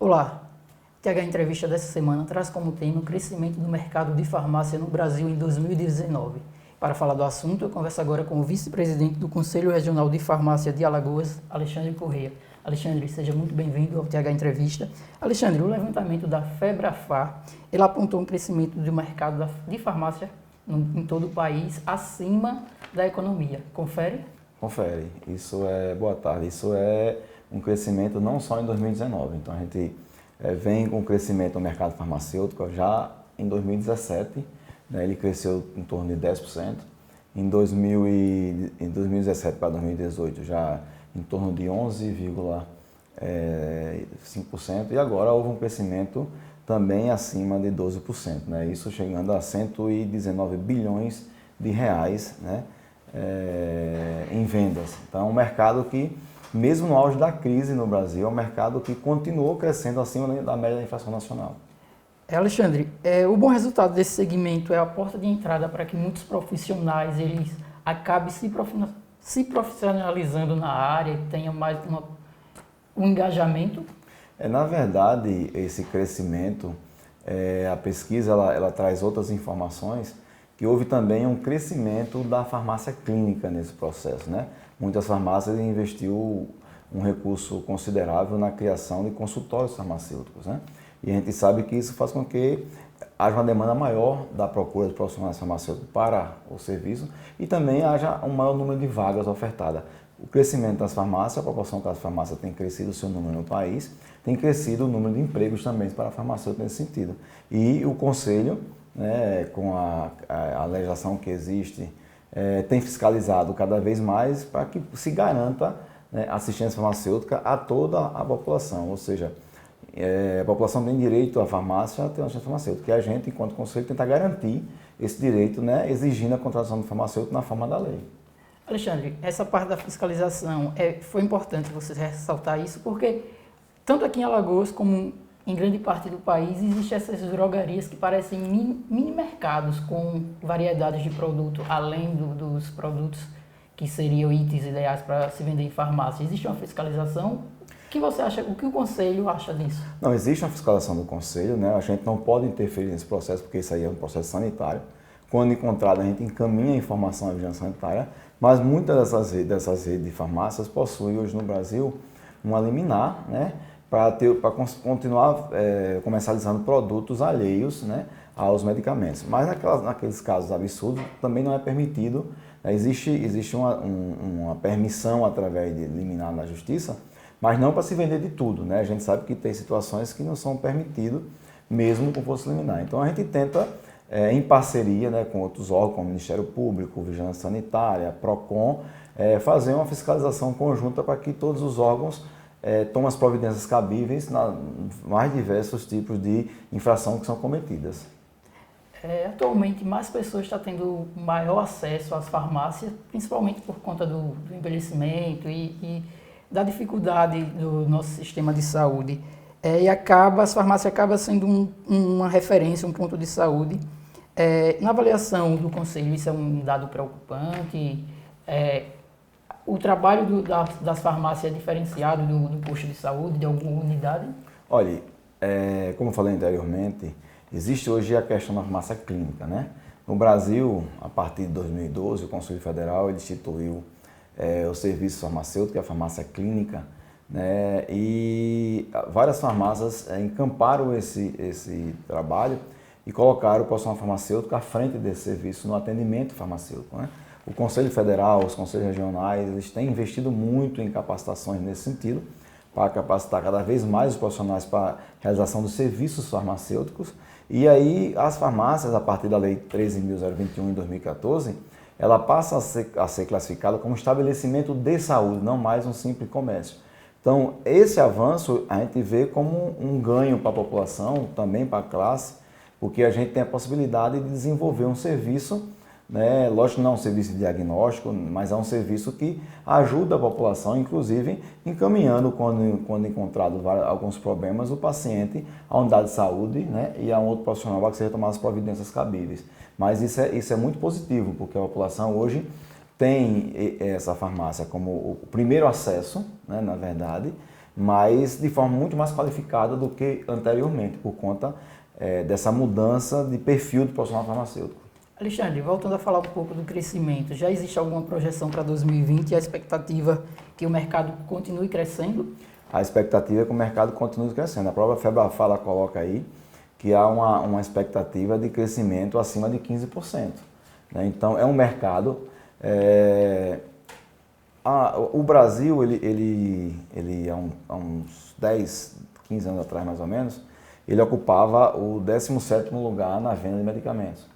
Olá, a TH Entrevista dessa semana traz como tema o crescimento do mercado de farmácia no Brasil em 2019. Para falar do assunto, eu converso agora com o vice-presidente do Conselho Regional de Farmácia de Alagoas, Alexandre Corrêa. Alexandre, seja muito bem-vindo ao TH Entrevista. Alexandre, o levantamento da Febrafar, ele apontou um crescimento do mercado de farmácia em todo o país acima da economia. Confere? Confere. Boa tarde, isso é um crescimento não só em 2019. Então a gente vem com o crescimento no mercado farmacêutico já em 2017, né, ele cresceu em torno de 10%. Em 2017 para 2018 já em torno de 11,5%, e agora houve um crescimento também acima de 12%, né? Isso chegando a 119 bilhões de reais, né, em vendas. Então é um mercado que, mesmo no auge da crise no Brasil, é um mercado que continuou crescendo acima da média da inflação nacional. Alexandre, o bom resultado desse segmento é a porta de entrada para que muitos profissionais eles acabem se profissionalizando na área e tenham mais um engajamento? Na verdade, esse crescimento, a pesquisa ela traz outras informações, que houve também um crescimento da farmácia clínica nesse processo, né? Muitas farmácias investiu um recurso considerável na criação de consultórios farmacêuticos, né? E a gente sabe que isso faz com que haja uma demanda maior da procura de profissionais farmacêuticos para o serviço e também haja um maior número de vagas ofertadas. O crescimento das farmácias, a proporção que as farmácias têm crescido o seu número no país, tem crescido o número de empregos também para farmacêuticos nesse sentido. E o Conselho, né, com a legislação que existe, tem fiscalizado cada vez mais para que se garanta, né, assistência farmacêutica a toda a população, ou seja, a população tem direito à farmácia, a ter uma assistência farmacêutica, e a gente, enquanto Conselho, tenta garantir esse direito, né, exigindo a contratação do farmacêutico na forma da lei. Alexandre, essa parte da fiscalização, foi importante você ressaltar isso, porque tanto aqui em Alagoas como em grande parte do país existem essas drogarias que parecem mini mercados com variedades de produto, além dos produtos que seriam itens ideais para se vender em farmácia. Existe uma fiscalização? O que você acha, o que o Conselho acha disso? Não, existe uma fiscalização do Conselho, né? A gente não pode interferir nesse processo, porque isso aí é um processo sanitário. Quando encontrado, a gente encaminha a informação à vigilância sanitária, mas muitas dessas redes de farmácias possuem hoje no Brasil uma liminar, né, para continuar comercializando produtos alheios, né, aos medicamentos. Mas naqueles casos absurdos também não é permitido, né? Existe uma permissão através de liminar na justiça, mas não para se vender de tudo, né? A gente sabe que tem situações que não são permitidas mesmo com força liminar. Então a gente tenta, em parceria, né, com outros órgãos, como o Ministério Público, Vigilância Sanitária, PROCON, fazer uma fiscalização conjunta para que todos os órgãos tomem as providências cabíveis nas mais diversos tipos de infração que são cometidas. Atualmente, mais pessoas estão tendo maior acesso às farmácias, principalmente por conta do envelhecimento e da dificuldade do nosso sistema de saúde. As farmácias acabam sendo uma referência, um ponto de saúde. Na avaliação do Conselho, isso é um dado preocupante. O trabalho das farmácias é diferenciado do posto de saúde, de alguma unidade? Olha, como eu falei anteriormente, existe hoje a questão da farmácia clínica, né? No Brasil, a partir de 2012, o Conselho Federal ele instituiu o serviço farmacêutico, a farmácia clínica, né? E várias farmácias encamparam esse trabalho e colocaram o profissional farmacêutico à frente desse serviço no atendimento farmacêutico, né? O Conselho Federal, os conselhos regionais, eles têm investido muito em capacitações nesse sentido, para capacitar cada vez mais os profissionais para a realização dos serviços farmacêuticos. E aí as farmácias, a partir da Lei 13.021 em 2014, ela passa a ser classificada como estabelecimento de saúde, não mais um simples comércio. Então, esse avanço a gente vê como um ganho para a população, também para a classe, porque a gente tem a possibilidade de desenvolver um serviço, né? Lógico que não é um serviço de diagnóstico, mas é um serviço que ajuda a população, inclusive encaminhando, quando encontrado alguns problemas, o paciente à unidade de saúde, né, e a um outro profissional para que seja tomar as providências cabíveis. Mas isso é muito positivo, porque a população hoje tem essa farmácia como o primeiro acesso, né, na verdade, mas de forma muito mais qualificada do que anteriormente, por conta dessa mudança de perfil do profissional farmacêutico. Alexandre, voltando a falar um pouco do crescimento, já existe alguma projeção para 2020 e a expectativa que o mercado continue crescendo? A expectativa é que o mercado continue crescendo. A própria Febrafala coloca aí que há uma expectativa de crescimento acima de 15%. Né? Então, é um mercado... o Brasil, ele há uns 10, 15 anos atrás, mais ou menos, ele ocupava o 17º lugar na venda de medicamentos.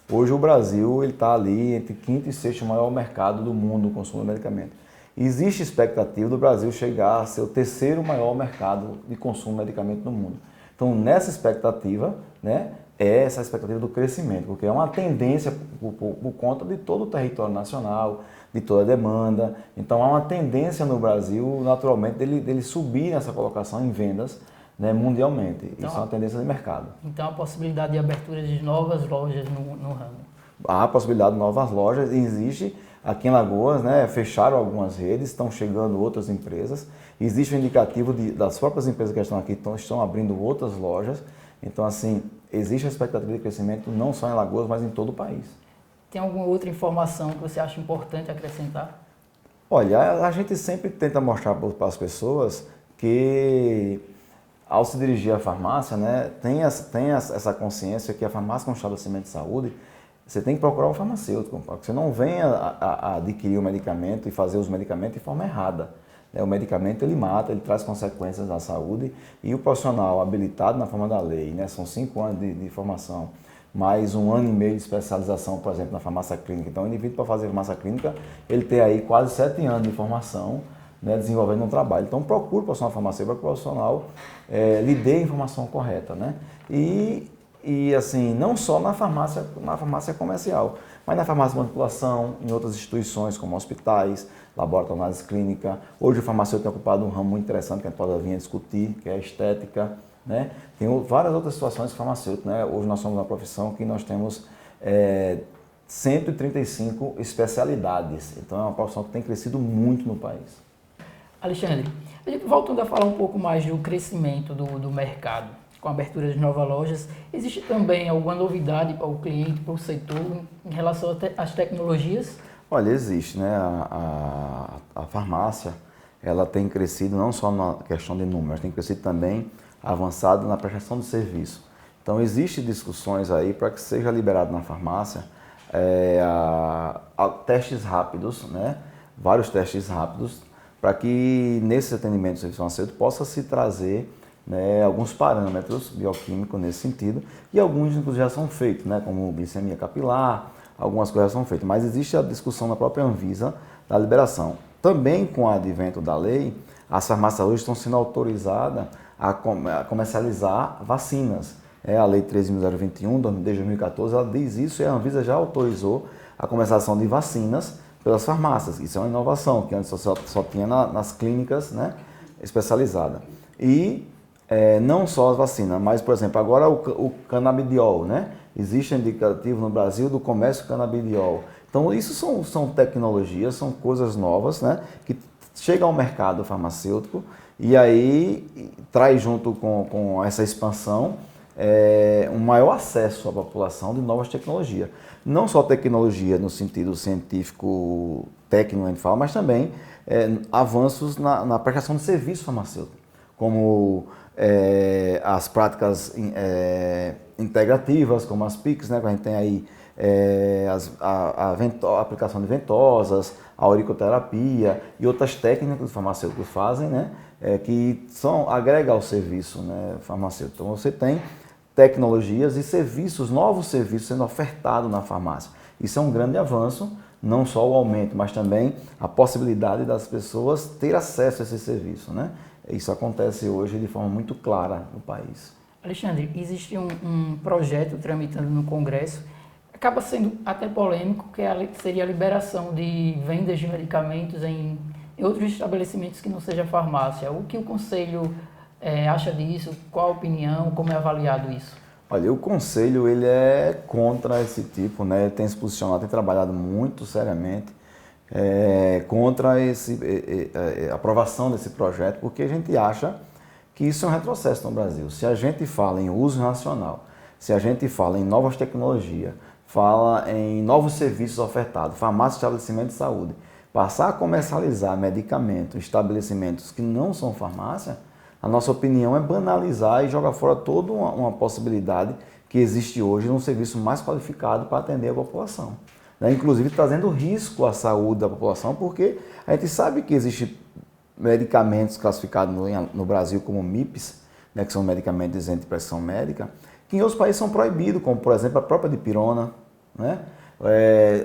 Hoje o Brasil está ali entre quinto e sexto maior mercado do mundo no consumo de medicamentos. Existe expectativa do Brasil chegar a ser o terceiro maior mercado de consumo de medicamentos no mundo. Então, nessa expectativa, né, é essa expectativa do crescimento, porque é uma tendência por conta de todo o território nacional, de toda a demanda. Então, há uma tendência no Brasil, naturalmente, dele subir nessa colocação em vendas, né, mundialmente. Então, isso é uma tendência de mercado. Então, a possibilidade de abertura de novas lojas no ramo? Há a possibilidade de novas lojas, existe aqui em Lagoas, né, fecharam algumas redes, estão chegando outras empresas. Existe um indicativo das próprias empresas que estão aqui, estão abrindo outras lojas. Então, assim, existe a expectativa de crescimento não só em Lagoas, mas em todo o país. Tem alguma outra informação que você acha importante acrescentar? Olha, a gente sempre tenta mostrar para as pessoas que, ao se dirigir à farmácia, né, tem essa consciência que a farmácia, como estabelecimento de saúde, você tem que procurar um farmacêutico, para que você não venha a adquirir o medicamento e fazer os medicamentos de forma errada. O medicamento ele mata, ele traz consequências na saúde e o profissional habilitado na forma da lei, né, são 5 anos de formação, mais 1 ano e meio de especialização, por exemplo, na farmácia clínica. Então, o indivíduo para fazer farmácia clínica, ele tem aí quase 7 anos de formação, né, desenvolvendo um trabalho. Então, procure o profissional farmacêutico para que o profissional lhe dê a informação correta. Né? E assim, não só na farmácia comercial, mas na farmácia de manipulação, em outras instituições como hospitais, laboratório de análise clínica. Hoje o farmacêutico tem ocupado um ramo muito interessante que a gente pode vir a discutir, que é a estética. Né? Tem várias outras situações de farmacêutico. Né? Hoje nós somos uma profissão que nós temos 135 especialidades. Então é uma profissão que tem crescido muito no país. Alexandre, voltando a falar um pouco mais do crescimento do mercado, com a abertura de novas lojas, existe também alguma novidade para o cliente, para o setor, em relação às tecnologias? Olha, existe, né? A farmácia, ela tem crescido não só na questão de números, tem crescido também avançado na prestação de serviço. Então, existem discussões aí para que seja liberado na farmácia testes rápidos, né? Vários testes rápidos, para que nesse atendimento de serviço farmacêutico possa se trazer, né, alguns parâmetros bioquímicos nesse sentido, e alguns inclusive já são feitos, né, como glicemia capilar, algumas coisas são feitas, mas existe a discussão na própria Anvisa da liberação. Também com o advento da lei, as farmácias hoje estão sendo autorizadas a comercializar vacinas. A Lei 13.021, desde 2014, ela diz isso e a Anvisa já autorizou a comercialização de vacinas pelas farmácias. Isso é uma inovação, que antes só tinha nas clínicas, né, especializadas. E não só as vacinas, mas, por exemplo, agora o canabidiol, né? Existe um indicativo no Brasil do comércio canabidiol. Então, isso são tecnologias, são coisas novas, né? Que chegam ao mercado farmacêutico e aí traz junto com essa expansão um maior acesso à população de novas tecnologias. Não só tecnologia no sentido científico, técnico, a gente fala, mas também avanços na prestação de serviço farmacêutico, como as práticas integrativas, como as PICs, né, que a gente tem aí a aplicação de ventosas, a auriculoterapia e outras técnicas que os farmacêuticos fazem, né, que agrega ao serviço, né, farmacêutico. Então você tem tecnologias e serviços, novos serviços sendo ofertados na farmácia. Isso é um grande avanço, não só o aumento, mas também a possibilidade das pessoas ter acesso a esse serviço, né? Isso acontece hoje de forma muito clara no país. Alexandre, existe um projeto tramitando no Congresso, acaba sendo até polêmico, que seria a liberação de vendas de medicamentos em outros estabelecimentos que não seja farmácia. O que o Conselho acha disso? Qual a opinião? Como é avaliado isso? Olha, o Conselho ele é contra esse tipo, né? Ele tem se posicionado, tem trabalhado muito seriamente contra a aprovação desse projeto, porque a gente acha que isso é um retrocesso no Brasil. Se a gente fala em uso racional, se a gente fala em novas tecnologias, fala em novos serviços ofertados, farmácia e estabelecimento de saúde, passar a comercializar medicamentos, estabelecimentos que não são farmácia, a nossa opinião é banalizar e jogar fora toda uma possibilidade que existe hoje de um serviço mais qualificado para atender a população. Inclusive trazendo risco à saúde da população, porque a gente sabe que existem medicamentos classificados no Brasil como MIPs, que são medicamentos isentos de prescrição médica, que em outros países são proibidos, como por exemplo a própria dipirona,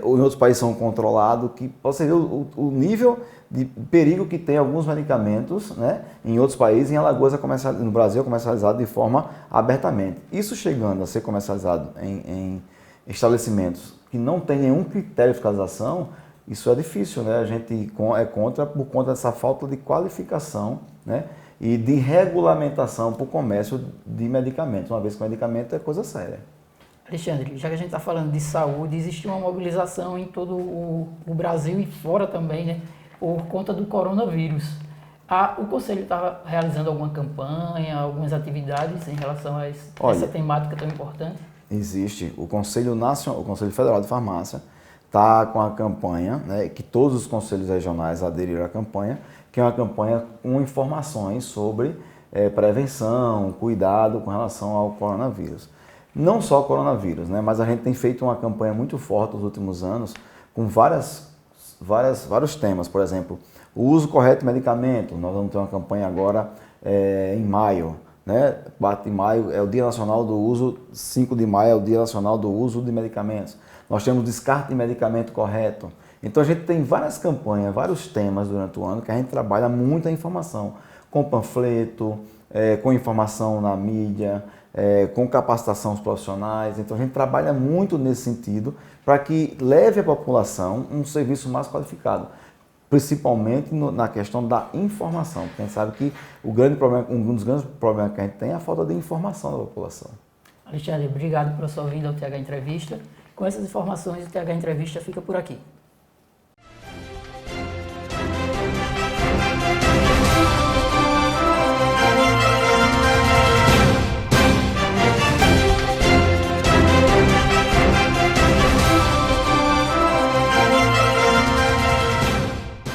ou em outros países são controlados, que você vê o nível de perigo que tem alguns medicamentos, em outros países, em Alagoas no Brasil é comercializado de forma abertamente. Isso chegando a ser comercializado em estabelecimentos que não tem nenhum critério de fiscalização, isso é difícil, A gente é contra por conta dessa falta de qualificação, e de regulamentação para o comércio de medicamentos, uma vez que o medicamento é coisa séria. Alexandre, já que a gente está falando de saúde, existe uma mobilização em todo o Brasil e fora também, por conta do coronavírus. O Conselho está realizando alguma campanha, algumas atividades em relação a essa temática tão importante? Existe. O Conselho Federal de Farmácia está com a campanha, que todos os conselhos regionais aderiram à campanha, que é uma campanha com informações sobre prevenção, cuidado com relação ao coronavírus. Não só o coronavírus, mas a gente tem feito uma campanha muito forte nos últimos anos com vários temas. Por exemplo, o uso correto de medicamento. Nós vamos ter uma campanha agora em maio. 4 de maio é o Dia Nacional do Uso, 5 de maio é o Dia Nacional do Uso de Medicamentos. Nós temos descarte de medicamento correto. Então a gente tem várias campanhas, vários temas durante o ano que a gente trabalha muita informação, com panfleto, com informação na mídia, com capacitação dos profissionais. Então a gente trabalha muito nesse sentido para que leve à população um serviço mais qualificado, principalmente na questão da informação, porque a gente sabe que um dos grandes problemas que a gente tem é a falta de informação da população. Alexandre, obrigado pela sua vinda ao TH Entrevista. Com essas informações, o TH Entrevista fica por aqui.